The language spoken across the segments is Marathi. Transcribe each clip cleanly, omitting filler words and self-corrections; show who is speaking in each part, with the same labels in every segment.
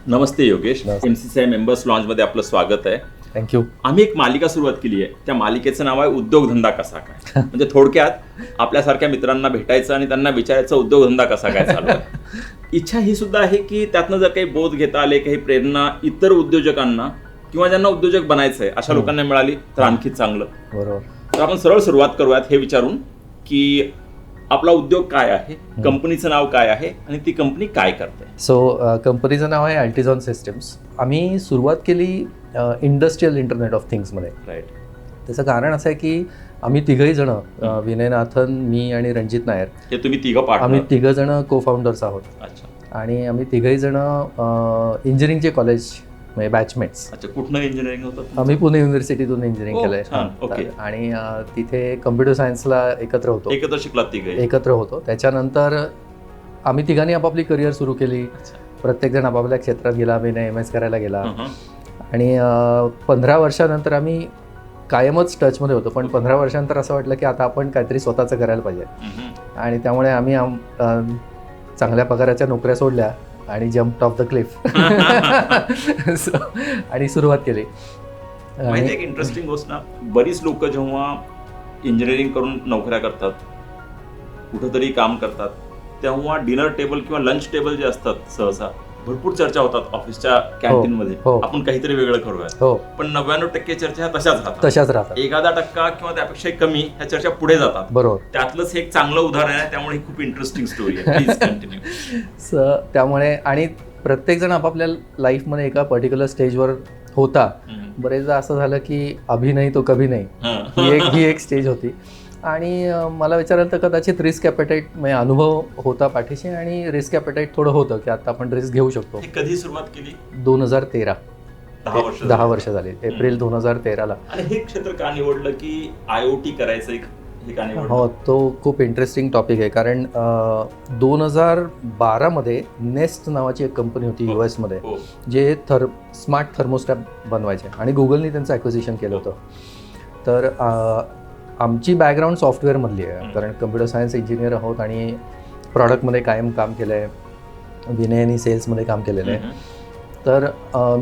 Speaker 1: नमस्ते योगेश.
Speaker 2: नमस्ते.
Speaker 1: MCCI मेंबर्स लॉन्चमध्ये आपलं स्वागत आहे.
Speaker 2: थँक्यू.
Speaker 1: आम्ही एक मालिका सुरुवात केली आहे. त्या मालिकेचं नाव आहे उद्योगधंदा कसा काय. म्हणजे थोडक्यात आपल्यासारख्या मित्रांना भेटायचं आणि त्यांना विचारायचं उद्योगधंदा कसा काय चालू आहे. इच्छा ही सुद्धा आहे की त्यातनं जर काही बोध घेता आले, काही प्रेरणा इतर उद्योजकांना किंवा ज्यांना उद्योजक बनायचं आहे अशा लोकांना मिळाली तर आणखी चांगलं.
Speaker 2: बरोबर.
Speaker 1: तर आपण सरळ सुरुवात करूयात हे विचारून की आपला उद्योग काय आहे, कंपनीचं नाव काय आहे आणि ती कंपनी काय करते.
Speaker 2: सो कंपनीचं नाव आहे अल्टिझॉन सिस्टम्स. आम्ही सुरुवात केली इंडस्ट्रियल इंटरनेट ऑफ थिंग्समध्ये.
Speaker 1: राईट.
Speaker 2: त्याचं कारण असं आहे की आम्ही तिघही जण विनय नाथन, मी आणि रणजित नायर,
Speaker 1: हे तुम्ही तिघं पार्टनर.
Speaker 2: आम्ही तिघं जण को फाउंडर्स आहोत.
Speaker 1: अच्छा.
Speaker 2: आणि आम्ही तिघही जण इंजिनिअरिंगचे कॉलेज म्हणजे बॅचमेट्स.
Speaker 1: अच्छा, कुठनं इंजिनिअरिंग होतं?
Speaker 2: आम्ही पुणे युनिव्हर्सिटीतून इंजिनिअरिंग केलंय.
Speaker 1: ओके.
Speaker 2: आणि तिथे कम्प्युटर सायन्सला एकत्र होतो.
Speaker 1: एकत्र शिकलात तिघे?
Speaker 2: एकत्र होतो. त्याच्यानंतर आम्ही तिघांनी आपापली करिअर सुरू केली. प्रत्येकजण आपापल्या क्षेत्रात गेला. मी MS करायला गेला. आणि 15 वर्षानंतर आम्ही कायमच टचमध्ये होतो. पण 15 वर्षानंतर असं वाटलं की आता आपण काहीतरी स्वतःचं करायला पाहिजे. आणि त्यामुळे आम्ही चांगल्या पगाराच्या नोकऱ्या सोडल्या आणि जम्प ऑफ द क्लिफ आणि सुरुवात केली.
Speaker 1: माहिती एक इंटरेस्टिंग गोष्ट ना, बरीच लोक जेव्हा इंजिनिअरिंग करून नोकऱ्या करतात, कुठंतरी काम करतात, तेव्हा डिनर टेबल किंवा लंच टेबल जे असतात सहसा भरपूर चर्चा होतात ऑफिसच्या कॅन्टीन मध्ये. आपण काहीतरी वेगळं करूयात. पण 99% चर्चा ह्या तशाच राहतात. 1% किंवा त्यापेक्षा कमी ह्या चर्चा पुढे जातात.
Speaker 2: बरोबर.
Speaker 1: त्यातलंच एक चांगलं उदाहरण आहे. त्यामुळे खूप इंटरेस्टिंग स्टोरी आहे. Please continue.
Speaker 2: त्यामुळे आणि प्रत्येक जण आपापल्या लाईफमध्ये एका पर्टिक्युलर स्टेजवर होता. बरेचदा असं झालं की अभि नाही तो कभी नाही ही एक स्टेज होती. आणि मला विचारायला तर कदाचित रिस्क ॲपेटाईट म्हणजे अनुभव होता पाठीशी आणि रिस्क ॲपेटाईट थोडं होतं की आता आपण रिस्क घेऊ शकतो.
Speaker 1: कधी सुरुवात केली?
Speaker 2: 2013.
Speaker 1: 10
Speaker 2: वर्ष झाली. एप्रिल 2013ला.
Speaker 1: आणि हे क्षेत्र का निवडलं की IoT करायचं हे का निवडलं?
Speaker 2: हो, तो खूप इंटरेस्टिंग टॉपिक आहे. कारण 2012 मध्ये नेस्ट नावाची एक कंपनी होती US मध्ये जे स्मार्ट थर्मोस्टॅट बनवायचे आणि गुगलनी त्यांचं ॲक्विजिशन केलं होतं. तर आमची बॅकग्राऊंड सॉफ्टवेअरमधली आहे. कारण कम्प्युटर सायन्स इंजिनियर आहोत आणि प्रॉडक्टमध्ये कायम काम केलं आहे. विनयनी सेल्समध्ये काम केलेलं आहे. तर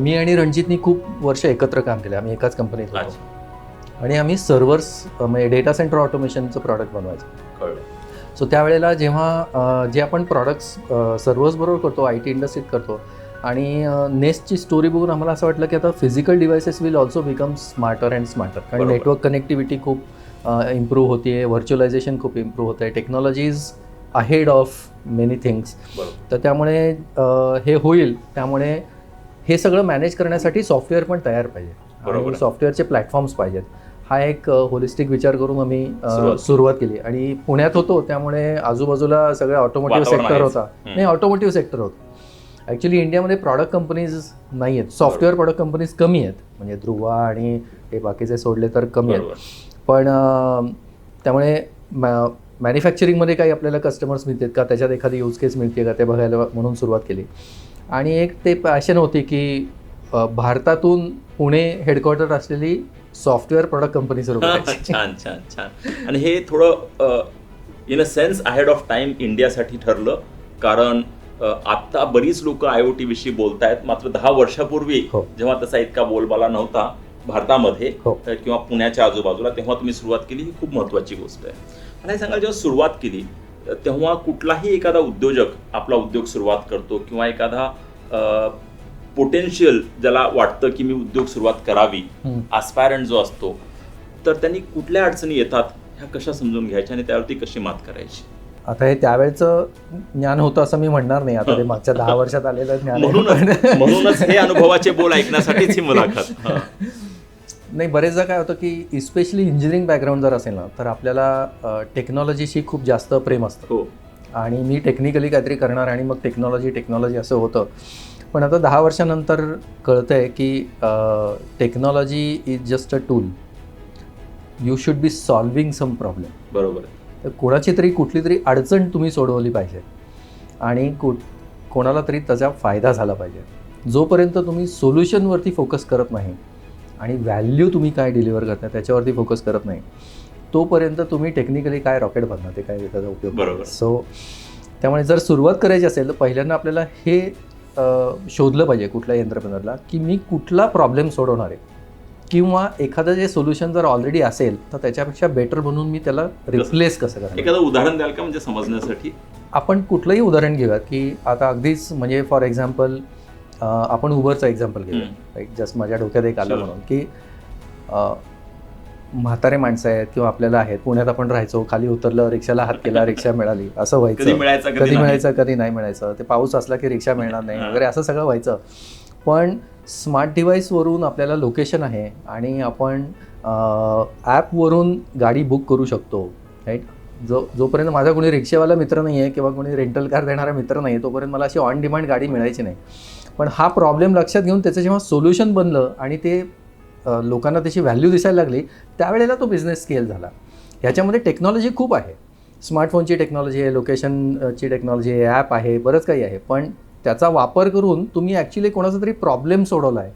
Speaker 2: मी आणि रणजितनी खूप वर्ष एकत्र काम केलं. आम्ही एकाच कंपनीत होतो आणि आम्ही सर्व्हर्स म्हणजे डेटा सेंटर ऑटोमेशनचं प्रॉडक्ट बनवायचं. सो त्यावेळेला जेव्हा जे आपण प्रोडक्ट्स सर्व्हर्स बरोबर करतो, IT इंडस्ट्रीत करतो, आणि नेस्टची स्टोरी बघून आम्हाला असं वाटलं की आता physical devices will also become smarter and smarter. कारण नेटवर्क कनेक्टिव्हिटी खूप इम्प्रूव्ह होती आहे, व्हर्च्युअलायझेशन खूप इम्प्रूव्ह होतं आहे, technologies ahead of many things. तर त्यामुळे हे होईल. त्यामुळे हे सगळं मॅनेज करण्यासाठी सॉफ्टवेअर पण तयार पाहिजे आणि सॉफ्टवेअरचे प्लॅटफॉर्म्स पाहिजेत. हा एक होलिस्टिक विचार करून आम्ही सुरुवात केली. आणि पुण्यात होतो त्यामुळे आजूबाजूला सगळं ऑटोमोटिव्ह सेक्टर होता. नाही, ऑटोमोटिव्ह सेक्टर होतं. ॲक्च्युली इंडियामध्ये प्रॉडक्ट कंपनीज नाही आहेत. सॉफ्टवेअर प्रॉडक्ट कंपनीज कमी आहेत. म्हणजे ध्रुवा आणि हे बाकीचे सोडले तर कमी आहेत. पण त्यामुळे मॅन्युफॅक्चरिंगमध्ये काही आपल्याला कस्टमर्स मिळतात का, त्याच्यात एखादी यूज केस मिळते का ते बघायला म्हणून सुरुवात केली. आणि एक ते पॅशन होती की भारतातून पुणे हेडक्वार्टर असलेली सॉफ्टवेअर प्रॉडक्ट कंपनी सुरू करायची.
Speaker 1: छान छान छान. आणि हे थोडं in a sense ahead of time इंडियासाठी ठरलं. कारण आता बरीच लोक IoT विषयी बोलतायत. मात्र 10 वर्षापूर्वी जेव्हा तसा इतका बोलबाला नव्हता भारतामध्ये किंवा पुण्याच्या आजूबाजूला, तेव्हा तुम्ही सुरुवात केली. ही खूप महत्त्वाची गोष्ट आहे. मला हे सांगाल, जेव्हा सुरुवात केली तेव्हा कुठलाही एखादा उद्योजक आपला उद्योग सुरुवात करतो किंवा एखादा पोटेन्शियल ज्याला वाटतं की मी उद्योग सुरुवात करावी, ॲस्पायरंट जो असतो, तर त्यांनी कुठल्या अडचणी येतात ह्या कशा समजून घ्यायच्या आणि त्यावरती कशी मात करायची?
Speaker 2: आता हे त्यावेळेचं ज्ञान होतं असं मी म्हणणार नाही. आता ते मागच्या 10 वर्षात आलेलं ज्ञान.
Speaker 1: म्हणूनच हे अनुभवाचे बोल ऐकण्यासाठीच ही मुलाखत.
Speaker 2: नाही, बरेचदा काय होतं की इस्पेशली इंजिनिअरिंग बॅकग्राऊंड जर असेल ना तर आपल्याला टेक्नॉलॉजीशी खूप जास्त प्रेम असतं. आणि मी टेक्निकली काहीतरी करणार आणि मग टेक्नॉलॉजी असं होतं. पण आता 10 वर्षानंतर कळतं आहे की technology is just a tool. You should be solving some problem.
Speaker 1: बरोबर.
Speaker 2: तर कोणाची तरी कुठली तरी अडचण तुम्ही सोडवली पाहिजे आणि कोणाला तरी त्याचा फायदा झाला पाहिजे. जोपर्यंत तुम्ही सोल्युशनवरती फोकस करत नाही आणि व्हॅल्यू तुम्ही काय डिलिव्हर करता त्याच्यावरती फोकस करत नाही, तोपर्यंत तुम्ही टेक्निकली काय रॉकेट बनणार ते काय त्याचा उपयोग.
Speaker 1: बरोबर.
Speaker 2: सो त्यामुळे जर सुरुवात करायची असेल तर पहिल्यांदा आपल्याला हे शोधलं पाहिजे कुठल्या एंटरप्रेनरला की मी कुठला प्रॉब्लेम सोडवणार आहे, किंवा एखादं जे सोल्युशन जर ऑलरेडी असेल तर त्याच्यापेक्षा बेटर बनवून मी त्याला रिप्लेस कसं करणार.
Speaker 1: एखादं उदाहरण द्याल का म्हणजे समजण्यासाठी?
Speaker 2: आपण कुठलंही उदाहरण घेऊयात की आता अगदीच म्हणजे फॉर एक्झाम्पल आपण उबरचं एक्झाम्पल घेऊया, राईट. जस्ट माझ्या डोक्यात एक आलं म्हणून की म्हातारे माणसं आहेत किंवा आपल्याला आहेत, पुण्यात आपण राहायचो, खाली उतरलं, रिक्षाला हात केला, रिक्षा मिळाली, असं व्हायचं. कधी मिळायचं कधी नाही मिळायचं, ते पाऊस असला की रिक्षा मिळणार नाही वगैरे, असं सगळं व्हायचं. पण स्मार्ट डिव्हाइसवरून आपल्याला लोकेशन आहे आणि आपण ॲपवरून गाडी बुक करू शकतो, राईट. जोपर्यंत माझा कोणी रिक्षावाला मित्र नाही आहे किंवा कोणी रेंटल कार देणारा मित्र नाही आहे तोपर्यंत मला अशी ऑन डिमांड गाडी मिळायची नाही. पण हा प्रॉब्लेम लक्षात घेऊन त्याचं जेव्हा सोल्युशन बनलं आणि ते लोकांना त्याची व्हॅल्यू दिसायला लागली, त्यावेळेला तो बिझनेस स्केल झाला. ह्याच्यामध्ये टेक्नॉलॉजी खूप आहे, स्मार्टफोनची टेक्नॉलॉजी आहे, लोकेशनची टेक्नॉलॉजी आहे, ॲप आहे, बरंच काही आहे. पण त्याचा वापर करून तुम्ही ॲक्च्युली कोणाचा तरी प्रॉब्लेम सोडवला आहे,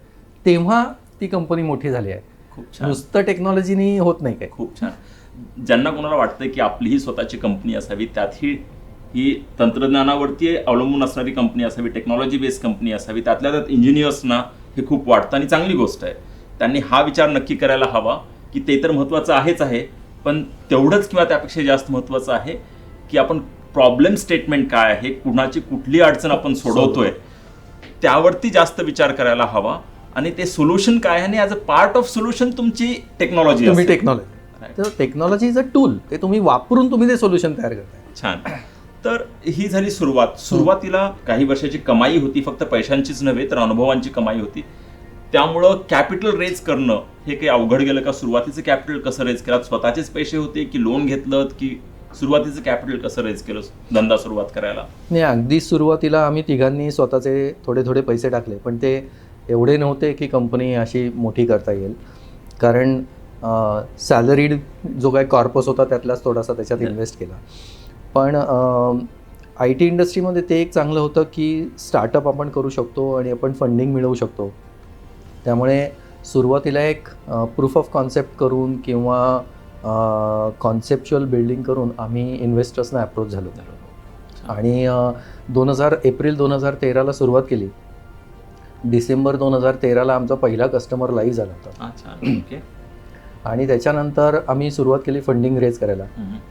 Speaker 2: तेव्हा ती कंपनी मोठी झाली आहे.
Speaker 1: खूप छान.
Speaker 2: नुसतं टेक्नॉलॉजीनी होत नाही काय.
Speaker 1: खूप छान. ज्यांना कोणाला वाटतं की आपली ही स्वतःची कंपनी असावी, त्यातही ही तंत्रज्ञानावरती अवलंबून असणारी कंपनी असावी, टेक्नॉलॉजी बेस्ड कंपनी असावी, त्यातल्या त्यात इंजिनियर्सना हे खूप वाटतं आणि चांगली गोष्ट आहे. त्यांनी हा विचार नक्की करायला हवा की ते तर महत्त्वाचं आहेच आहे, पण तेवढंच किंवा त्यापेक्षा जास्त महत्त्वाचं आहे की आपण प्रॉब्लेम स्टेटमेंट काय आहे, कुणाची कुठली अडचण आपण सोडवतोय, त्यावरती जास्त विचार करायला हवा. आणि ते सोल्युशन काय आहे आणि as a part of solution तुमची टेक्नॉलॉजी.
Speaker 2: तर टेक्नॉलॉजी इज अ टूल, ते तुम्ही वापरून तुम्ही ते सोल्युशन तयार करताय.
Speaker 1: छान. तर ही झाली सुरुवात. सुरुवातीला काही वर्षाची कमाई होती, फक्त पैशांचीच नव्हे तर अनुभवांची कमाई होती. त्यामुळं कॅपिटल रेज करणं हे काही अवघड गेलं का? सुरुवातीचं कॅपिटल कसं रेज केलं? स्वतःचेच पैसे होते की लोन घेतलं, की सुरुवातीचं कॅपिटल कसं रेज केलं धंदा सुरुवात करायला?
Speaker 2: नाही, अगदी सुरुवातीला आम्ही तिघांनी स्वतःचे थोडे थोडे पैसे टाकले, पण ते एवढे नव्हते की कंपनी अशी मोठी करता येईल. कारण सॅलरीड जो काही कॉर्पस होता त्यातलाच थोडासा त्याच्यात इन्व्हेस्ट केला. पण आय टी इंडस्ट्रीमध्ये ते एक चांगलं होतं की स्टार्टअप आपण करू शकतो आणि आपण फंडिंग मिळवू शकतो. त्यामुळे सुरुवातीला एक प्रूफ ऑफ कॉन्सेप्ट करून किंवा कॉन्सेप्च्युअल बिल्डिंग करून आम्ही इन्व्हेस्टर्सना अप्रोच झालो. आणि एप्रिल 2013ला सुरुवात केली. डिसेंबर 2013ला आमचा पहिला कस्टमर लाईव्ह झाला होता. आणि त्याच्यानंतर आम्ही सुरुवात केली फंडिंग रेज करायला.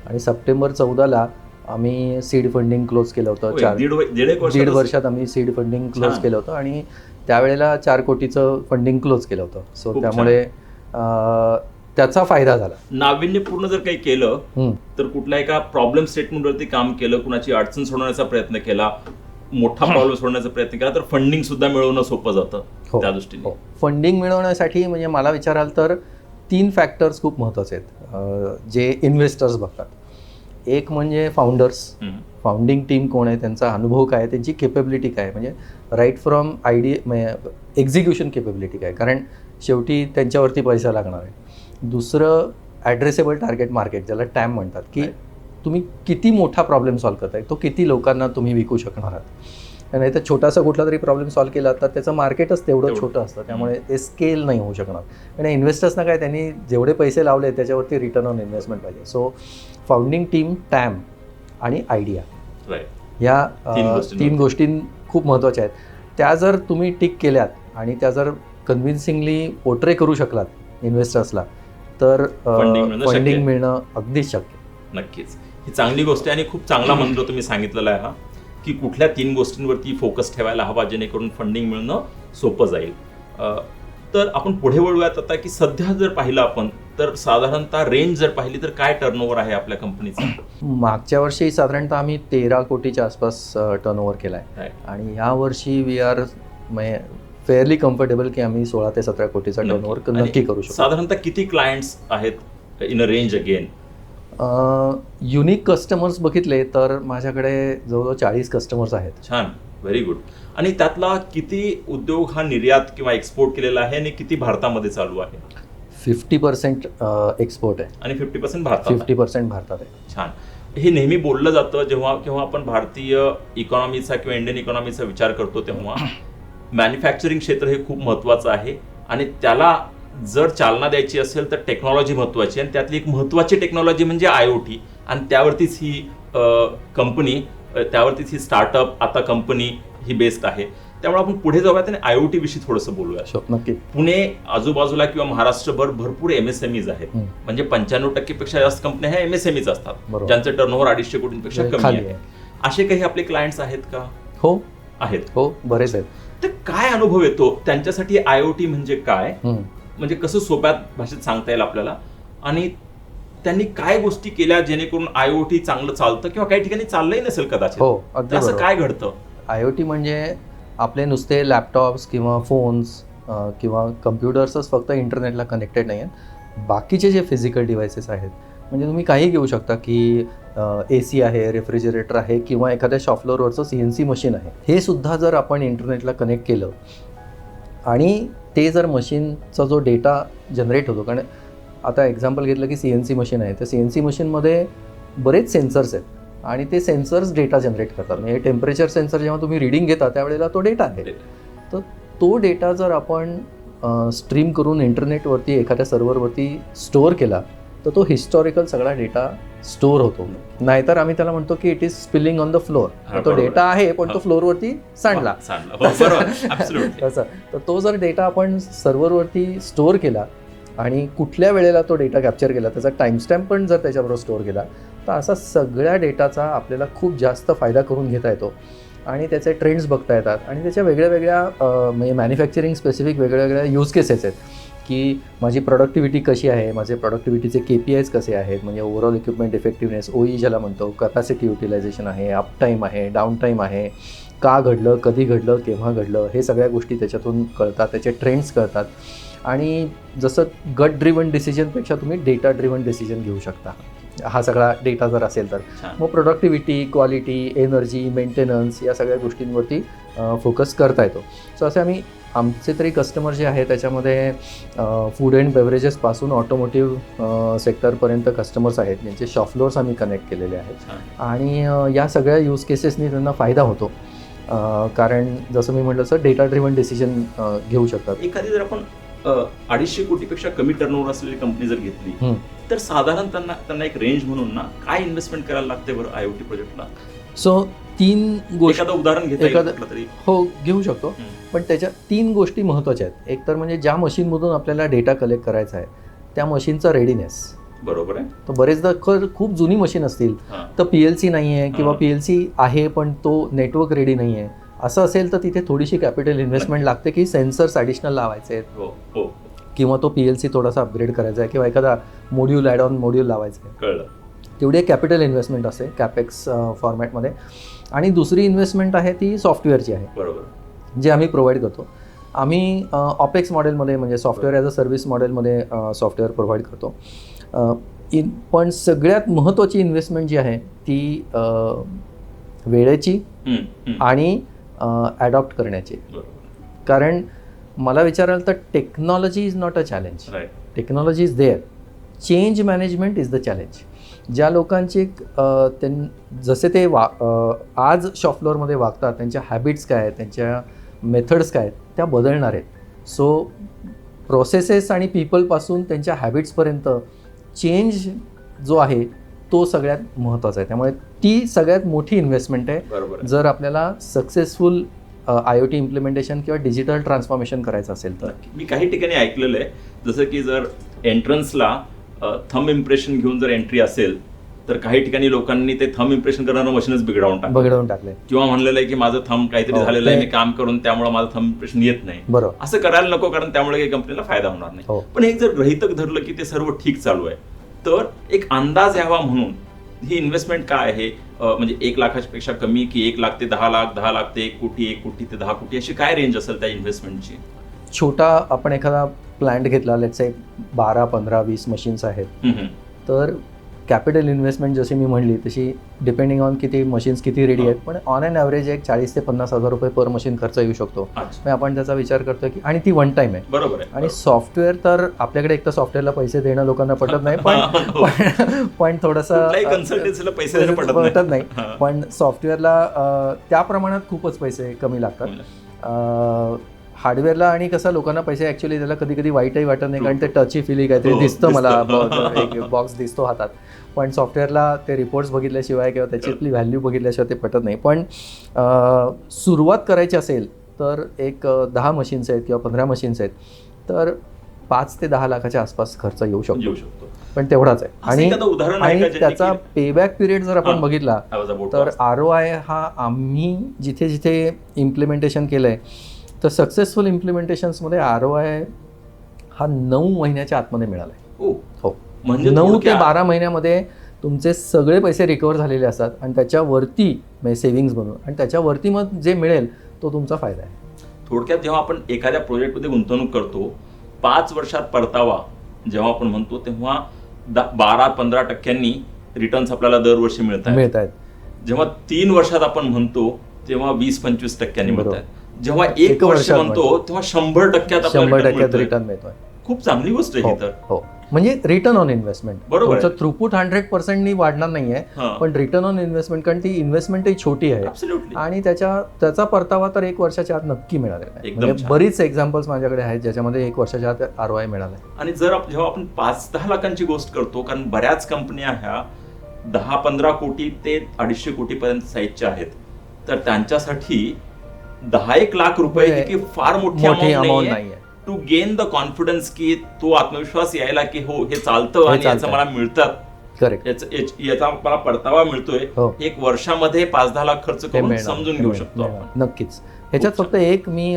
Speaker 2: आणि सप्टेंबर 14ला आम्ही सीड फंडिंग क्लोज केलं होतं. दीड वर्षात आम्ही सीड फंडिंग क्लोज केलं होतं आणि त्यावेळेला 4 कोटीचं फंडिंग क्लोज केलं होतं. सो त्यामुळे त्याचा फायदा झाला.
Speaker 1: नाविन्यपूर्ण जर काही केलं तर कुठल्या एका प्रॉब्लेम स्टेटमेंटवरती काम केलं, कुणाची अडचण सोडवण्याचा प्रयत्न केला, मोठा प्रॉब्लेम सोडवण्याचा प्रयत्न केला, तर फंडिंग सुद्धा मिळवणं सोपं जातं. त्या दृष्टीने
Speaker 2: फंडिंग मिळवण्यासाठी म्हणजे मला विचाराल तर 3 फॅक्टर्स खूप महत्त्वाचे आहेत जे इन्व्हेस्टर्स बघतात. एक म्हणजे फाउंडिंग टीम कोण आहे, त्यांचा अनुभव काय, त्यांची केपेबिलिटी काय, म्हणजे राईट फ्रॉम एक्झिक्युशन केपेबिलिटी काय, कारण शेवटी त्यांच्यावरती पैसा लागणार आहे. दुसरं ॲड्रेसेबल टार्गेट मार्केट, ज्याला टॅम म्हणतात, की तुम्ही किती मोठा प्रॉब्लेम सॉल्व्ह करताय, तो किती लोकांना तुम्ही विकू शकणार आहात. नाही तर छोटासा कुठला तरी प्रॉब्लेम सॉल्व्ह केला तर त्याचं मार्केटच तेवढं छोटं असतं, त्यामुळे ते स्केल नाही होऊ शकणार. आणि इन्व्हेस्टर्सना काय, त्यांनी जेवढे पैसे लावले त्याच्यावरती रिटर्न ऑन इन्व्हेस्टमेंट पाहिजे. सो फाउंडिंग टीम, टॅम आणि आयडिया, ह्या 3 गोष्टी खूप महत्त्वाच्या आहेत. त्या जर तुम्ही टिक केल्यात आणि त्या जर कन्व्हिन्सिंगली पोर्ट्रे करू शकलात इन्व्हेस्टर्सला तर फंडिंग मिळणं अगदीच शक्य.
Speaker 1: नक्कीच ही चांगली गोष्ट आहे आणि खूप चांगला मंत्र तुम्ही सांगितलेला आहे हा, की कुठल्या 3 गोष्टींवरती फोकस ठेवायला हवा जेणेकरून फंडिंग मिळणं सोपं जाईल. तर आपण पुढे वळूयात आता, की सध्या जर पाहिलं आपण तर साधारणतः रेंज जर पाहिली तर काय टर्नओव्हर आहे आपल्या कंपनीचा?
Speaker 2: मागच्या वर्षी साधारणतः आम्ही 13 कोटीच्या आसपास टर्नओव्हर केला आहे आणि ह्या वर्षी वी आर फेअरली कम्फर्टेबल की आम्ही 16 ते 17 कोटीचा टर्नओव्हर नक्की करू शकतो.
Speaker 1: साधारणतः किती क्लायंट्स आहेत in a range again?
Speaker 2: Unique customers बघितले तर माझ्याकडे जवळजवळ 40 कस्टमर्स आहेत.
Speaker 1: छान, व्हेरी गुड. आणि त्यातला किती उद्योग हा निर्यात किंवा एक्सपोर्ट केलेला आहे आणि किती भारतामध्ये चालू आहे?
Speaker 2: 50% एक्सपोर्ट आहे
Speaker 1: आणि 50% भारतात.
Speaker 2: 50% भारतात आहे.
Speaker 1: छान. हे नेहमी बोललं जातं जेव्हा आपण भारतीय इकॉनॉमीचा किंवा इंडियन इकॉनॉमीचा विचार करतो तेव्हा मॅन्युफॅक्चरिंग क्षेत्र हे खूप महत्त्वाचं आहे आणि त्याला जर चालना द्यायची असेल तर टेक्नॉलॉजी महत्त्वाची, आणि त्यातली एक महत्त्वाची टेक्नॉलॉजी म्हणजे IoT. आणि त्यावरतीच ही कंपनी, त्यावरतीच ही स्टार्टअप आता कंपनी ही बेस्ड आहे. त्यामुळे आपण पुढे जाऊयात आणि IoT विषयी थोडंसं बोलूया.
Speaker 2: नक्की.
Speaker 1: पुणे आजूबाजूला किंवा महाराष्ट्रभर भरपूर MSMEs आहेत. म्हणजे 95% पेक्षा जास्त कंपन्या ह्या MSMEs असतात,
Speaker 2: बरोबर.
Speaker 1: ज्यांचं टर्नओव्हर 250 कोटींपेक्षा कमी
Speaker 2: खाली
Speaker 1: आहे.
Speaker 2: आहे.
Speaker 1: असे काही आपले क्लायंट्स आहेत का?
Speaker 2: हो
Speaker 1: आहेत.
Speaker 2: हो, बरेच आहेत.
Speaker 1: तर काय अनुभव येतो त्यांच्यासाठी IoT म्हणजे काय, म्हणजे कसं सोप्या भाषेत सांगता येईल आपल्याला, आणि त्यांनी काय गोष्टी केल्या जेणेकरून IoT चांगलं चालतं किंवा काही ठिकाणी चाललंही नसेल कदाचित.
Speaker 2: हो, अगदी
Speaker 1: असं
Speaker 2: बरोबर.
Speaker 1: काय घडतं?
Speaker 2: IoT म्हणजे आपले नुसते लॅपटॉप्स किंवा फोन्स किंवा कम्प्युटर्सच फक्त इंटरनेटला कनेक्टेड नाही आहेत. बाकीचे जे फिजिकल डिव्हायसेस आहेत, म्हणजे तुम्ही काही घेऊ शकता की AC आहे, रेफ्रिजरेटर आहे किंवा एखाद्या शॉप फ्लोअरवरचं CNC मशीन आहे. हे सुद्धा जर आपण इंटरनेटला कनेक्ट केलं आणि ते जर मशीनचा जो डेटा जनरेट होतो, कारण आता एक्झाम्पल घेतलं की CNC मशीन आहे, तर CNC मशीनमध्ये बरेच सेन्सर्स आहेत आणि ते सेन्सर्स डेटा जनरेट करतात. म्हणजे टेम्परेचर सेन्सर जेव्हा तुम्ही रिडिंग घेता त्यावेळेला तो डेटा आहे. तर तो डेटा जर आपण स्ट्रीम करून इंटरनेटवरती एखाद्या सर्व्हरवरती स्टोअर केला तर तो हिस्टॉरिकल सगळा डेटा स्टोअर होतो. नाहीतर आम्ही त्याला म्हणतो की it is spilling on the floor. तो डेटा आहे पण तो फ्लोअरवरती सांडला. तसं तर तो जर डेटा आपण सर्व्हरवरती स्टोअर केला आणि कुठल्या वेळेला तो डेटा कॅप्चर केला, त्याचा टाईमस्टॅम्प पण जर त्याच्याबरोबर स्टोअर केला, तर असा सगळ्या डेटाचा आपल्याला खूप जास्त फायदा करून घेता येतो आणि त्याचे ट्रेंड्स बघता येतात आणि त्याच्या वेगळ्या वेगळ्या म्हणजे मॅन्युफॅक्चरिंग स्पेसिफिक वेगळ्या वेगळ्या यूज केसेस आहेत की माझी प्रोडक्टिव्हिटी कशी आहे, माझे प्रोडक्टिव्हिटीचे KPIs कसे आहेत, म्हणजे ओव्हरऑल इक्विपमेंट इफेक्टिव्हनेस, OE ज्याला म्हणतो, कॅपॅसिटी युटिलायझेशन आहे, अप टाईम आहे, डाऊन टाईम आहे, का घडलं, कधी घडलं, केव्हा घडलं, हे सगळ्या गोष्टी त्याच्यातून कळतात, त्याचे ट्रेंड्स कळतात. आणि जसं गट ड्रिव्हन डिसिजनपेक्षा तुम्ही डेटा ड्रिव्हन डिसिजन घेऊ शकता हा सगळा डेटा जर असेल तर. मग प्रोडक्टिव्हिटी, क्वालिटी, एनर्जी, मेंटेनन्स या सगळ्या गोष्टींवरती फोकस करता येतो. सो असे आमचे तरी कस्टमर जे आहे त्याच्यामध्ये फूड अँड बेवरेजेसपासून ऑटोमोटिव्ह सेक्टरपर्यंत कस्टमर्स आहेत ज्यांचे शॉप फ्लोअर्स आम्ही कनेक्ट केलेले आहेत आणि या सगळ्या यूज केसेसनी त्यांना फायदा होतो. कारण जसं मी म्हटलं सर, डेटा ड्रिव्हन डिसिजन घेऊ शकतात.
Speaker 1: एखादी जर आपण 250 कोटीपेक्षा कमी टर्नओव्हर असलेली कंपनी जर घेतली तर साधारण त्यांना एक रेंज म्हणून ना काय इन्व्हेस्टमेंट करायला लागते बरं IoT प्रोजेक्टला?
Speaker 2: सो 3 गोष्टी,
Speaker 1: एखादं उदाहरण घेता तरी
Speaker 2: हो घेऊ शकतो. पण त्याच्या 3 गोष्टी महत्त्वाच्या आहेत. एक तर म्हणजे ज्या मशीनमधून आपल्याला डेटा कलेक्ट करायचा आहे त्या मशीनचा रेडीनेस.
Speaker 1: बरोबर आहे.
Speaker 2: तर बरेचदा खूप जुनी मशीन असतील तर PLC नाही आहे किंवा PLC आहे पण तो नेटवर्क रेडी नाही आहे, असं असेल तर तिथे थोडीशी कॅपिटल इन्व्हेस्टमेंट लागते की सेन्सर्स ॲडिशनल लावायचे आहेत किंवा तो PLC थोडासा अपग्रेड करायचा आहे किंवा एखादा मॉड्यूल ॲड ऑन मॉड्यूल लावायचं आहे.
Speaker 1: कळलं.
Speaker 2: तेवढी एक कॅपिटल इन्व्हेस्टमेंट असते कॅपेक्स फॉर्मॅटमध्ये. आणि दुसरी इन्व्हेस्टमेंट आहे ती सॉफ्टवेअरची आहे.
Speaker 1: बरोबर.
Speaker 2: जे आम्ही प्रोव्हाइड करतो. आम्ही ऑपेक्स मॉडेलमध्ये म्हणजे सॉफ्टवेअर ॲज अ सर्व्हिस मॉडेलमध्ये सॉफ्टवेअर प्रोव्हाइड करतो. पण सगळ्यात महत्त्वाची इन्व्हेस्टमेंट जी आहे ती वेळेची आणि ॲडॉप्ट करण्याची. कारण मला विचाराल तर technology is not a challenge, technology is there, change management is the challenge. ज्या लोकांची जसे ते आज शॉप फ्लोअरमध्ये वागतात, त्यांच्या हॅबिट्स काय आहेत, त्यांच्या मेथड्स काय आहेत, त्या बदलणार आहेत. सो प्रोसेसेस आणि पीपलपासून त्यांच्या हॅबिट्सपर्यंत चेंज जो आहे तो सगळ्यात महत्त्वाचा आहे. त्यामुळे ती सगळ्यात मोठी इन्व्हेस्टमेंट आहे जर आपल्याला सक्सेसफुल IoT इम्प्लिमेंटेशन किंवा डिजिटल ट्रान्सफॉर्मेशन करायचं असेल तर.
Speaker 1: मी काही ठिकाणी ऐकलेलं आहे जसं की जर एंट्रन्सला थंब इम्प्रेशन घेऊन जर एंट्री असेल तर काही ठिकाणी लोकांनी ते थंब इम्प्रेशन करणारं मशीनच बिघडवून टाकलंय किंवा म्हणलेलं आहे की माझं थंब काहीतरी झालेलं आहे, मी काम करून त्यामुळे माझं थंब इम्प्रेशन येत नाही.
Speaker 2: बरोबर.
Speaker 1: असं करायला नको, कारण त्यामुळे काही कंपनीला फायदा होणार नाही. पण एक जर गृहीतक धरलं की ते सर्व ठीक चालू आहे तर एक अंदाज यावा म्हणून ही इन्व्हेस्टमेंट काय आहे, म्हणजे 1 लाखापेक्षा कमी की 1 लाख ते 10 लाख, 10 लाख ते 1 कोटी, 1 कोटी ते 10 कोटी, अशी काय रेंज असेल त्या इन्व्हेस्टमेंटची?
Speaker 2: छोटा आपण एखादा प्लांट घेतला, लेट्स से 12, 15, 20 मशीन्स आहेत, तर कॅपिटल इन्व्हेस्टमेंट जशी मी म्हणली तशी डिपेंडिंग ऑन किती मशीन्स किती रेडी आहेत, पण ऑन अँड ॲव्हरेज एक 40 ते 50 हजार रुपये पर मशीन खर्च येऊ शकतो. मग आपण त्याचा विचार करतो की, आणि ती वन टाईम आहे.
Speaker 1: बरोबर आहे.
Speaker 2: आणि सॉफ्टवेअर तर आपल्याकडे एक तर सॉफ्टवेअरला पैसे देणं लोकांना पटत नाही, पण थोडंसं
Speaker 1: कन्सल्टन्सीला पैसे पटत
Speaker 2: नाही, पण सॉफ्टवेअरला त्या प्रमाणात खूपच पैसे कमी लागतात. हार्डवेअरला आणि कसं लोकांना पैसे ॲक्च्युली त्याला कधी कधी वाईटही वाटत नाही, कारण ते टची फिली काहीतरी दिसतं मला, एक बॉक्स दिसतो हातात, पण सॉफ्टवेअरला ते रिपोर्ट्स बघितल्याशिवाय किंवा त्याच्यातली व्हॅल्यू बघितल्याशिवाय ते पटत नाही. पण सुरुवात करायची असेल तर एक 10 मशीन्स आहेत किंवा 15 मशीन्स आहेत तर 5 ते 10 लाखाच्या आसपास खर्च येऊ शकतो, पण तेवढाच आहे. आणि त्याचा पेबॅक पिरियड जर आपण बघितला तर ROI हा आम्ही जिथे जिथे इम्प्लिमेंटेशन केलं आहे तर सक्सेसफुल इम्प्लिमेंटेशन्समध्ये ROI हा 9 महिन्याच्या आतमध्ये मिळाला आहे. हो, म्हणजे 9 ते 12 महिन्यामध्ये तुमचे सगळे पैसे रिकवर झालेले असतात आणि त्याच्यावरती म्हणजे सेव्हिंग्ज म्हणून, आणि त्याच्यावरती मग जे मिळेल तो तुमचा फायदा आहे.
Speaker 1: थोडक्यात जेव्हा आपण एखाद्या प्रोजेक्टमध्ये गुंतवणूक करतो 5 वर्षात परतावा जेव्हा आपण म्हणतो तेव्हा 12-15% रिटर्न्स आपल्याला दरवर्षी मिळत आहेत. जेव्हा 3 वर्षात आपण म्हणतो तेव्हा 20-25% मिळत आहेत. जेव्हा 1 वर्ष म्हणतो तेव्हा 100%
Speaker 2: रिटर्न मिळतोय.
Speaker 1: खूप चांगली गोष्ट आहे. तर
Speaker 2: हो, म्हणजे रिटर्न ऑन इन्व्हेस्टमेंट. तुमचं थ्रूपुट 100% वाढणार नाहीये, पण रिटर्न ऑन इन्व्हेस्टमेंट, कारण ती इन्व्हेस्टमेंटही छोटी आहे आणि त्याचा परतावा तर 1 वर्षाच्या आत नक्की मिळालेला आहे. म्हणजे बरीच एक्झाम्पल्स माझ्याकडे आहेत ज्याच्यामध्ये 1 वर्षाच्या आत ROI मिळाला आहे.
Speaker 1: आणि जेव्हा आपण 5-10 लाखांची गोष्ट करतो, कारण बऱ्याच कंपन्या ह्या 10-15 कोटी ते 250 कोटीपर्यंत साईजच्या आहेत, तर त्यांच्यासाठी 10-1 लाख रुपये की फार मोठी अमाऊंट नाहीये टू गेन द कॉन्फिडन्स, की तो आत्मविश्वास यायला की हो हे चालतं आणि याचं मला मिळतात,
Speaker 2: करेक्ट,
Speaker 1: याचा मला परतावा मिळतोय. 1 वर्षामध्ये 5-10 लाख खर्च करून समजून घेऊ शकतो आपण.
Speaker 2: नक्कीच. ह्याच्यात फक्त एक मी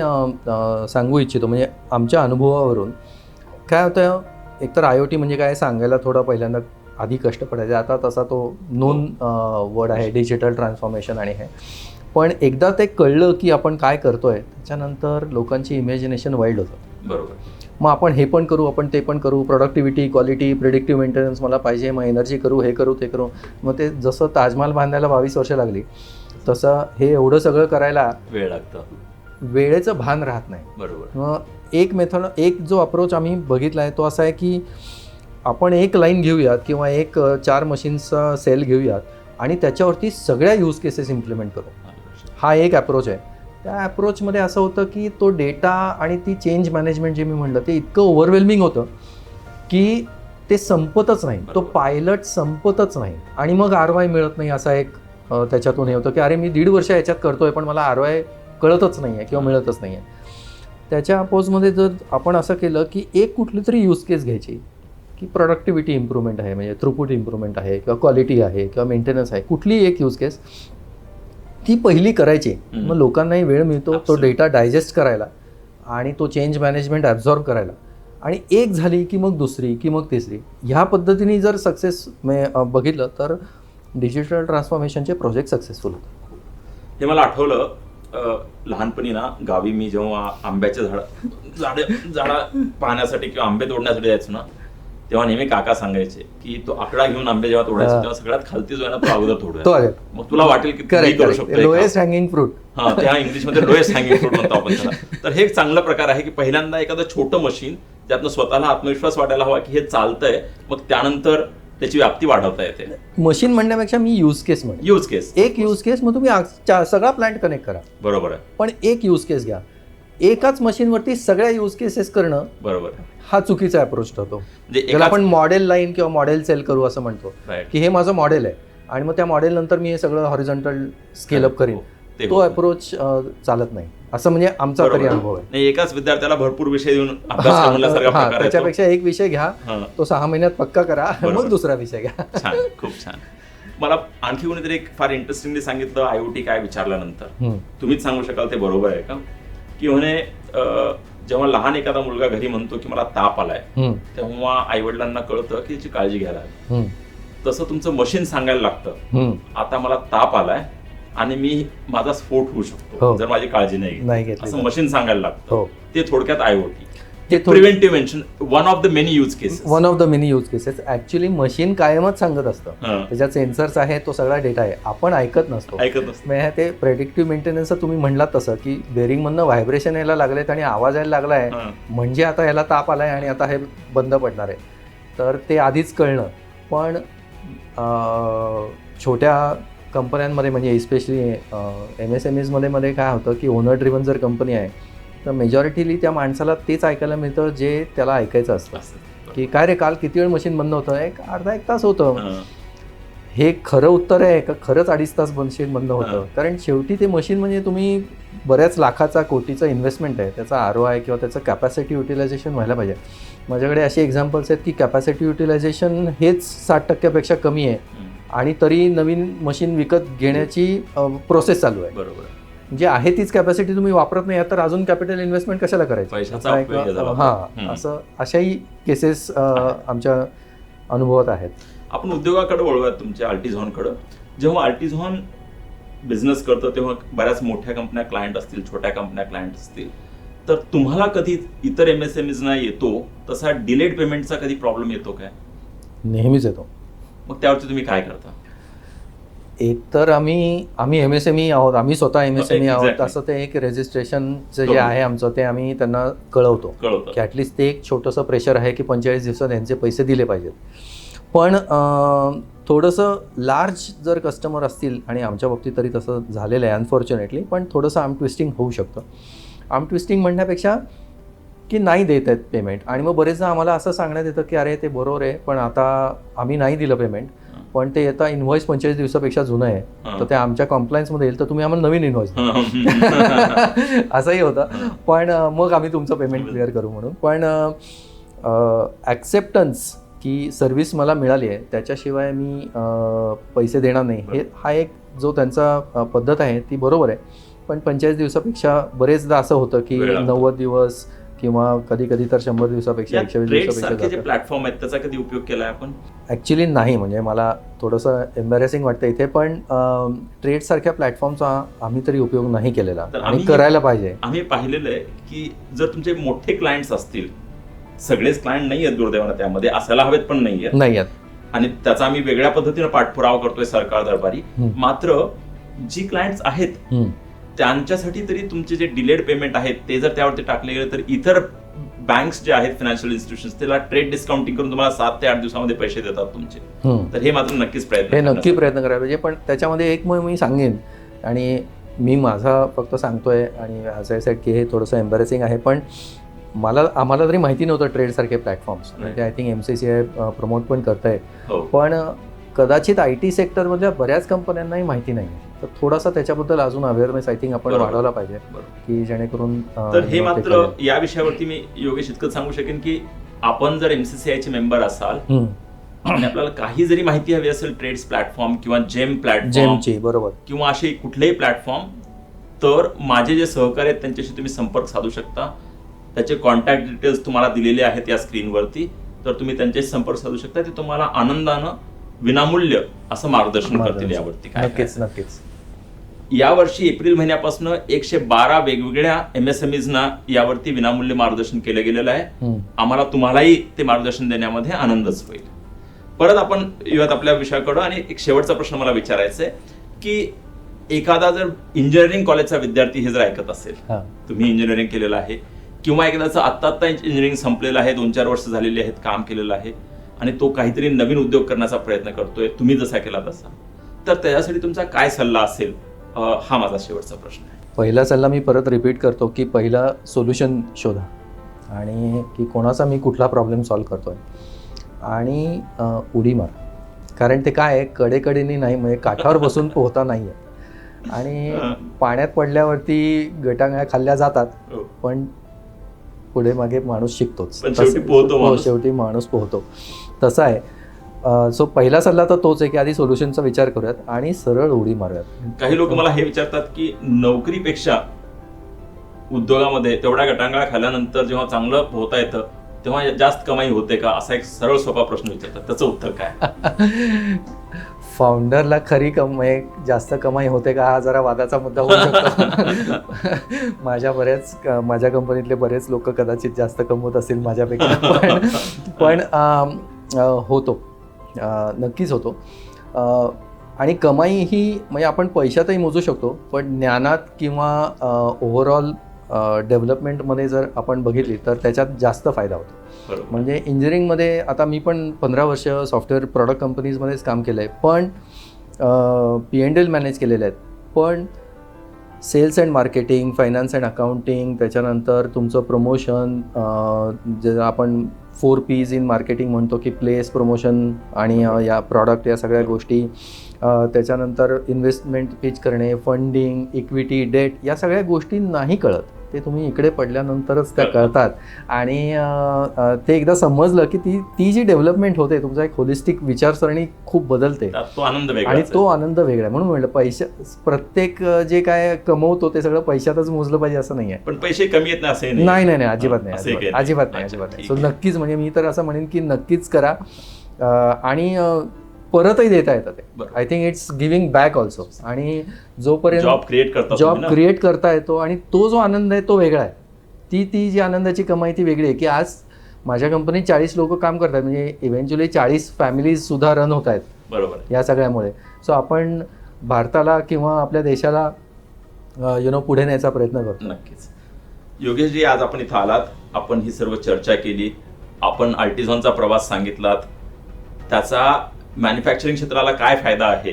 Speaker 2: सांगू इच्छितो, म्हणजे आमच्या अनुभवावरून काय होतं, एकतर IoT म्हणजे काय सांगायला थोडं पहिल्यांदा आधी कष्ट पडायचे, आता तसा तो नोन वर्ड आहे, डिजिटल ट्रान्सफॉर्मेशन आणि हे. पण एकदा ते कळलं की आपण काय करतोय त्याच्यानंतर लोकांची इमॅजिनेशन वाईल्ड होतं.
Speaker 1: बरोबर.
Speaker 2: मग आपण हे पण करू, आपण ते पण करू, प्रोडक्टिव्हिटी, क्वालिटी, प्रिडिक्टिव्ह मेंटेनन्स मला पाहिजे, मग एनर्जी करू, हे करू, ते करू. मग ते जसं ताजमहाल बांधायला 22 वर्ष लागली तसं हे एवढं सगळं करायला
Speaker 1: वेळ लागतं,
Speaker 2: वेळेचं भान राहत नाही.
Speaker 1: बरोबर.
Speaker 2: मग एक जो अप्रोच आम्ही बघितला आहे तो असा आहे की आपण एक लाईन घेऊयात किंवा 4 मशीन्सचा सेल घेऊयात आणि त्याच्यावरती सगळ्या यूज केसेस इम्प्लिमेंट करू. हा एक अप्रोच आहे. त्या अप्रोचमध्ये असं होतं की तो डेटा आणि ती चेंज मॅनेजमेंट जे मी म्हणलं ते इतकं ओव्हरवेल्मिंग होतं की ते संपतच नाही, तो पायलट संपतच नाही आणि मग ROI मिळत नाही. असा एक त्याच्यातून हे होतं की अरे मी 1.5 वर्ष याच्यात करतोय पण मला ROI कळतच नाही आहे किंवा मिळतच नाही आहे. त्याच्या अपोजमध्ये जर आपण असं केलं की एक कुठली तरी यूज केस घ्यायची की प्रोडक्टिव्हिटी इम्प्रूव्हमेंट आहे, म्हणजे थ्रूपुट इम्प्रूव्हमेंट आहे किंवा क्वालिटी आहे किंवा मेंटेनन्स आहे, कुठली एक यूज केस ती पहिली करायची. मग लोकांनाही वेळ मिळतो तो डेटा डायजेस्ट करायला आणि तो चेंज मॅनेजमेंट ॲब्झॉर्ब करायला, आणि एक झाली की मग दुसरी की मग तिसरी. ह्या पद्धतीने जर सक्सेस बघितलं तर डिजिटल ट्रान्सफॉर्मेशनचे प्रोजेक्ट सक्सेसफुल होतात.
Speaker 1: हे मला आठवलं, लहानपणी ना गावी मी जेव्हा आंब्याचे झाडं पाहण्यासाठी किंवा आंबे तोडण्यासाठी जायचो ना, तेव्हा नेहमी काका सांगायचे की तो आकडा घेऊन आंबे जेव्हा तोडायचे तेव्हा सगळ्यात खालती जो आहे ना तो अगोदर तोडूया, मग तुला वाटेल की तुम्ही करू शकतो.
Speaker 2: लोएस्ट हँगिंग फ्रूट,
Speaker 1: हा, त्या इंग्लिशमध्ये लोएस्ट हँगिंग फ्रूट म्हणतो आपण त्याला. तर हे एक चांगला प्रकार आहे की पहिल्यांदा एखादं छोटं मशीन ज्यातनं स्वतःला आत्मविश्वास वाटायला हवा की हे चालतंय, मग त्यानंतर त्याची व्याप्ती वाढवता येते.
Speaker 2: मशीन म्हणण्यापेक्षा मी यूज केस म्हणतो.
Speaker 1: यूज केस,
Speaker 2: एक यूज केस, मग तुम्ही सगळा प्लांट कनेक्ट करा,
Speaker 1: बरोबर आहे,
Speaker 2: पण एक यूज केस घ्या. एकाच मशीनवरती सगळ्या यूज केसेस करणं,
Speaker 1: बरोबर,
Speaker 2: हा चुकीचा अप्रोच ठरतो. म्हणजे आपण मॉडेल लाईन किंवा मॉडेल सेल करू असं म्हणतो की हे माझं मॉडेल आहे आणि मग त्या मॉडेल नंतर मी हे सगळं हॉरिझॉन्टल स्केल अप करीन, तो अप्रोच चालत नाही, असं म्हणजे आमचा तरी अनुभव आहे.
Speaker 1: नाही, एकाच विद्यार्थ्याला भरपूर विषय देऊन अभ्यास करण्यासारखा प्रकार आहे.
Speaker 2: त्याच्यापेक्षा एक विषय घ्या, तो 6 महिन्यात पक्का करा, मग दुसरा विषय घ्या.
Speaker 1: छान, खूप छान. मला आणखी कोणीतरी एक फार इंटरेस्टिंगली सांगितलं, IoT काय विचारल्यानंतर तुम्हीच सांगू शकाल ते बरोबर आहे का, की म्हणे जेव्हा लहान एखादा मुलगा घरी म्हणतो की मला ताप आलाय तेव्हा आई वडिलांना कळतं की त्याची काळजी घ्यायला हवी. तसं तुमचं मशीन सांगायला लागतं आता मला ताप आलाय आणि मी माझा स्फोट होऊ शकतो जर माझी काळजी नाही घेतली, असं मशीन सांगायला लागतं. ते थोडक्यात IoT, preventive mention, one of the many use cases. Actually machine कायमच सांगत असतं, त्याच्यात सेन्सर्स आहे, तो सगळा डेटा आहे, आपण ऐकत नसतो. म्हणजे ते प्रेडिक्टिव्ह मेंटेनन्स तुम्ही म्हणलात तसं की बेरिंग मधनं व्हायब्रेशन यायला लागलेत आणि आवाज यायला लागलाय म्हणजे आता याला ताप आलाय आणि आता हे बंद पडणार आहे, तर ते आधीच कळणं. पण छोट्या कंपन्यांमध्ये म्हणजे इस्पेशली MSMEs मध्ये काय होतं की ओनर ड्रिव्हन जर कंपनी आहे तर मेजॉरिटीली त्या माणसाला तेच ऐकायला मिळतं जे त्याला ऐकायचं असतं, की काय रे काल किती वेळ मशीन बंद होतं, 1 अर्धा 1 तास होतं.
Speaker 2: हे खरं उत्तर आहे का खरंच 2.5 तास मशीन बंद होतं? कारण शेवटी ते मशीन म्हणजे तुम्ही बऱ्याच लाखाचा कोटीचा इन्व्हेस्टमेंट आहे, त्याचा ROI किंवा त्याचं कॅपॅसिटी युटिलायझेशन व्हायला पाहिजे. माझ्याकडे असे एक्झाम्पल्स आहेत की कॅपॅसिटी युटिलायझेशन हेच 60% कमी आहे आणि तरी नवीन मशीन विकत घेण्याची प्रोसेस चालू आहे.
Speaker 1: बरोबर.
Speaker 2: जे आहे तीच कॅपॅसिटी तुम्ही वापरत नाही तर अजून कॅपिटल इन्व्हेस्टमेंट कशाला करायचं? असं अशाही केसेस आमच्या अनुभवात आहेत.
Speaker 1: आपण उद्योगाकडे वळूयात, तुमच्या आर्टिझॉनकडं. जेव्हा आर्टिझॉन बिझनेस करतं तेव्हा बऱ्याच मोठ्या कंपन्या क्लायंट असतील, छोट्या कंपन्या क्लायंट असतील, तर तुम्हाला कधी इतर MSMEsना येतो तसा डिलेड पेमेंटचा कधी प्रॉब्लेम येतो काय?
Speaker 2: नेहमीच येतो.
Speaker 1: मग त्यावरती तुम्ही काय करता?
Speaker 2: एक तर आम्ही MSME आहोत, आम्ही स्वतः MSME आहोत.
Speaker 1: Exactly.
Speaker 2: असं ते एक रजिस्ट्रेशनचं जे आहे आमचं ते आम्ही त्यांना कळवतो की ॲटलिस्ट ते एक छोटंसं प्रेशर आहे की 45 दिवसात त्यांचे पैसे दिले पाहिजेत. पण थोडंसं लार्ज जर कस्टमर असतील, आणि आमच्या बाबतीत तरी तसं झालेलं आहे अनफॉर्च्युनेटली, पण थोडंसं आर्म ट्विस्टिंग होऊ शकतं. आर्म ट्विस्टिंग म्हणण्यापेक्षा की नाही देत आहेत पेमेंट, आणि मग बरेचदा आम्हाला असं सांगण्यात येतं की अरे ते बरोबर आहे पण आता आम्ही नाही दिलं पेमेंट, पण ते आता इन्व्हॉइस 45 दिवसापेक्षा जुनं आहे तर ते आमच्या कॉम्प्लायन्समध्ये येईल तर तुम्ही आम्हाला नवीन इन्व्हॉइस असंही होतं. पण मग आम्ही तुमचं पेमेंट क्लिअर करू म्हणून. पण ॲक्सेप्टन्स की सर्व्हिस मला मिळाली आहे त्याच्याशिवाय मी पैसे देणार नाही, हा एक जो त्यांचा पद्धत आहे ती बरोबर आहे. पण 45 दिवसापेक्षा बरेचदा असं होतं की 90 दिवस किंवा कधी कधी तर 100 दिवसापेक्षा 120 दिवसापेक्षा
Speaker 1: जे प्लॅटफॉर्म आहेत त्याचा कधी उपयोग केला आहे आपण?
Speaker 2: ॲक्च्युली नाही, म्हणजे मला थोडंसं एम्बॅरेसिंग वाटतं इथे, पण ट्रेडसारख्या प्लॅटफॉर्मचा आम्ही तरी उपयोग नाही केलेला आणि करायला पाहिजे.
Speaker 1: आम्ही पाहिलेलं आहे की जर तुमचे मोठे क्लायंट्स असतील, सगळेच क्लायंट नाही आहेत दुर्दैवानं, त्यामध्ये असायला हवेत पण नाही आहेत, आणि त्याचा आम्ही वेगळ्या पद्धतीनं पाठपुरावा करतोय सरकार दरबारी. मात्र जी क्लायंट्स आहेत त्यांच्यासाठी तरी तुमचे जे डिलेड पेमेंट आहेत ते जर त्यावरती टाकले गेले तर इतर बँक्स जे आहेत, फायनान्शियल इन्स्टिट्यूशन्स, त्याला ट्रेड डिस्काउंटिंग करून तुम्हाला 7 ते 8 दिवसामध्ये पैसे देतात तुमचे. तर हे मात्र नक्कीच
Speaker 2: प्रयत्न करायला पाहिजे. पण त्याच्यामध्ये एक मी सांगेन, आणि मी माझा फक्त सांगतोय आणि असं आहे की हे थोडंसं एम्बॅरेसिंग आहे, पण आम्हाला तरी माहिती नव्हतं ट्रेडसारखे प्लॅटफॉर्म्स, म्हणजे आय थिंक MCCI प्रमोट पण करताय, पण कदाचित IT सेक्टरमधल्या बऱ्याच कंपन्यांनाही माहिती नाही. तर थोडासा त्याच्याबद्दल अजून अवेअरनेस आय थिंक आपण वाढवला पाहिजे की जेणेकरून.
Speaker 1: तर हे मात्र या विषयावरती मी योगेश इतकं सांगू शकेन की आपण जर MCCIचे मेंबर असाल आणि आपल्याला काही जरी माहिती हवी असेल ट्रेड्स प्लॅटफॉर्म किंवा जेम प्लॅटफॉर्मची, बरोबर, किंवा असे कुठलेही प्लॅटफॉर्म, तर माझे जे सहकारी आहेत त्यांच्याशी तुम्ही संपर्क साधू शकता. त्याचे कॉन्टॅक्ट डिटेल्स तुम्हाला दिलेले आहेत या स्क्रीनवरती, तर तुम्ही त्यांच्याशी संपर्क साधू शकता. ते तुम्हाला आनंदानं विनामूल्य असं मार्गदर्शन करतील यावरती.
Speaker 2: नक्कीच.
Speaker 1: यावर्षी एप्रिल महिन्यापासून 112 वेगवेगळ्या MSMEsना यावरती विनामूल्य मार्गदर्शन केलं गेलेलं आहे. आम्हाला तुम्हालाही ते मार्गदर्शन देण्यामध्ये आनंदच होईल. परत आपण येऊयात आपल्या विषयाकडं, आणि एक शेवटचा प्रश्न मला विचारायचा आहे की एखादा जर इंजिनिअरिंग कॉलेजचा विद्यार्थी हे जर ऐकत असेल, तुम्ही इंजिनिअरिंग केलेलं आहे किंवा एखाद्याचं आत्ता इंजिनिअरिंग संपलेलं आहे, 2-4 वर्ष झालेली आहेत, काम केलेलं आहे, आणि तो काहीतरी नवीन उद्योग करण्याचा प्रयत्न करतोय, तुम्ही जसा केला तसा, तर त्याच्यासाठी तुमचा काय सल्ला असेल? हा माझा शेवटचा प्रश्न आहे.
Speaker 2: पहिला सल्ला मी परत रिपीट करतो की पहिला सोल्युशन शोधा, आणि की कोणाचा मी कुठला प्रॉब्लेम सॉल्व्ह करतोय, आणि उडी मार. कारण ते काय आहे, कडेकडेनी नाही, म्हणजे काठावर बसून पोहता नाही आहे, आणि पाण्यात पडल्यावरती गटांगळ्या खाल्ल्या जातात, पण पुढे मागे माणूस शिकतोच, शेवटी माणूस पोहतो, तसं आहे. सो पहिला सल्ला तर तोच आहे की आधी सोल्युशनचा विचार करूयात आणि सरळ उडी मारूयात.
Speaker 1: काही लोक मला हे विचारतात की नोकरीपेक्षा उद्योगामध्ये तेवढ्या गटांगळा खाल्ल्यानंतर जेव्हा चांगलं पोहता येतं तेव्हा जास्त कमाई होते का, असा एक सरळ सोपा प्रश्न विचारतात, त्याचं उत्तर काय?
Speaker 2: फाउंडरला खरी कमाई, जास्त कमाई होते का, हा जरा वादाचा मुद्दा होऊ शकतो. माझ्या कंपनीतले बरेच लोक कदाचित जास्त कमवत असतील माझ्यापेक्षा, पण होतो, नक्कीच होतो. आणि कमाई ही म्हणजे आपण पैशातही मोजू शकतो, पण ज्ञानात किंवा ओव्हरऑल डेव्हलपमेंटमध्ये जर आपण बघितली तर त्याच्यात जास्त फायदा होतो. म्हणजे इंजिनिअरिंगमध्ये आता मी पण 15 वर्ष सॉफ्टवेअर प्रॉडक्ट कंपनीजमध्येच काम केलं आहे, पण P&L मॅनेज केलेले आहेत, पण sales and marketing, finance and accounting, त्याच्यानंतर तुमचं प्रमोशन, जे आपण 4 Ps इन मार्केटिंग म्हणतो की प्लेस, प्रमोशन आणि या प्रॉडक्ट, या सगळ्या गोष्टी, त्याच्यानंतर इन्व्हेस्टमेंट पिच करणे, फंडिंग, इक्विटी, डेट, या सगळ्या गोष्टी नाही कळत. ते तुम्ही इकडे पडल्यानंतरच त्या कळतात. आणि ते एकदा समजलं की ती जी डेव्हलपमेंट होते, तुमचा एक होलिस्टिक विचारसरणी खूप बदलते
Speaker 1: तो आनंद वेगळा
Speaker 2: आणि तो आनंद वेगळा आहे. म्हणून म्हटलं प्रत्येक जे काय कमवतो ते सगळं पैशातच मोजलं पाहिजे असं नाही आहे.
Speaker 1: पण पैसे कमी येत नाही असं
Speaker 2: नाही, अजिबात नाही. सो नक्कीच, म्हणजे मी तर असं म्हणेन की नक्कीच करा आणि परतही देता येतं ते. I think it's giving back also. आणि जोपर्यंत जॉब क्रिएट करता येतो आणि तो जो आनंद आहे तो वेगळा आहे. ती जी आनंदाची कमाई ती वेगळी आहे की आज माझ्या कंपनीत 40 लोक काम करतात, म्हणजे इव्हेंच्युअली 40 फॅमिलीज सुद्धा रन होत आहेत. बरोबर. या सगळ्यामुळे सो आपण भारताला किंवा आपल्या देशाला पुढे न्यायचा प्रयत्न करतो.
Speaker 1: नक्कीच. योगेशजी, आज आपण इथं आलात, आपण ही सर्व चर्चा केली, आपण आर्टिझॉनचा प्रवास सांगितलात, त्याचा मॅन्युफॅक्चरिंग क्षेत्राला काय फायदा आहे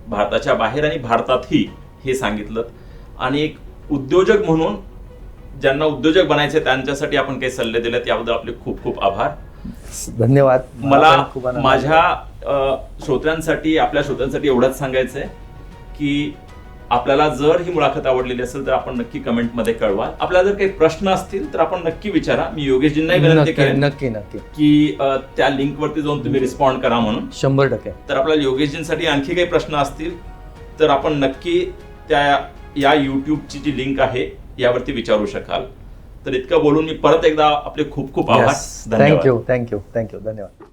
Speaker 1: भारताच्या बाहेर आणि भारतातही हे सांगितलं. आणि एक उद्योजक म्हणून ज्यांना उद्योजक बनायचे त्यांच्यासाठी आपण काही सल्ले दिलेत, याबद्दल आपले खूप खूप आभार.
Speaker 2: धन्यवाद.
Speaker 1: मला माझ्या श्रोत्यांसाठी, आपल्या श्रोत्यांसाठी एवढंच सांगायचं आहे की आपल्याला जर ही मुलाखत आवडलेली असेल तर आपण नक्की कमेंटमध्ये कळवा. आपल्याला जर काही प्रश्न असतील तर आपण नक्की विचारा. मी योगेशजींना विनंती करेन
Speaker 2: नक्की
Speaker 1: की त्या लिंकवरती जाऊन तुम्ही रिस्पॉन्ड करा म्हणून.
Speaker 2: 100%.
Speaker 1: तर आपल्याला योगेशजींसाठी आणखी काही प्रश्न असतील तर आपण नक्की या युट्यूबची जी लिंक आहे यावरती विचारू शकाल. तर इतकं बोलून मी परत एकदा आपले खूप खूप आभार.
Speaker 2: थँक्यू. धन्यवाद.